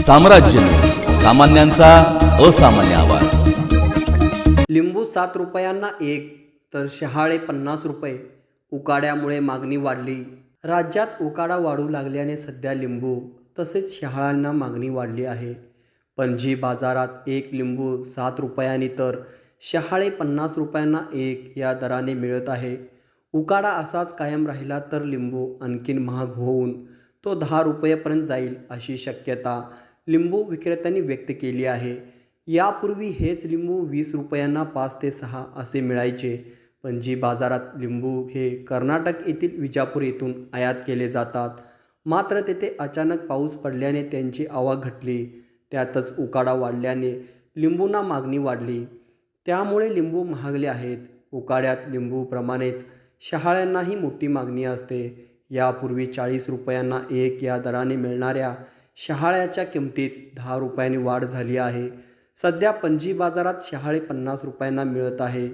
साम्राज्य न्यूज, सामान्यांचा असामान्य आवाज। लिंबू 7 रुपयांना एक तर शहाळे 50 रुपये। उकाड्यामुळे मागणी वाढली। राज्यात उकाडा वाढू लागल्याने सध्या लिंबू तसेच शहाळ्यांना मागणी वाढली आहे। पणजी बाजारात एक लिंबू 7 रुपयांनी तर शहाळे 50 रुपयांना एक या दराने मिळत आहे। उकाडा असाच कायम राहिला तर लिंबू आणखीन महाग होऊन तो 10 रुपयेपर्यंत जाईल अशी शक्यता लिंबू विक्रेत्यांनी व्यक्त केली आहे। यापूर्वी हेच लिंबू 20 रुपयांना 5 ते 6 असे मिळायचे। पणजी बाजारात लिंबू हे कर्नाटक येथील विजापूर येथून आयात केले जातात। मात्र तेथे अचानक पाऊस पडल्याने त्यांची आवक घटली। त्यातच उकाडा वाढल्याने लिंबूंना मागणी वाढली, त्यामुळे लिंबू महागले आहेत। उकाड्यात लिंबूप्रमाणेच शहाळ्यांनाही मोठी मागणी असते। यापूर्वी 40 रुपयांना एक या दराने मिळणाऱ्या शहाळ्याच्या किमतीत 10 रुपयांनी वाढ झाली आहे। सध्या पणजी बाजारात शहाळे 50 रुपयांना मिळत आहे।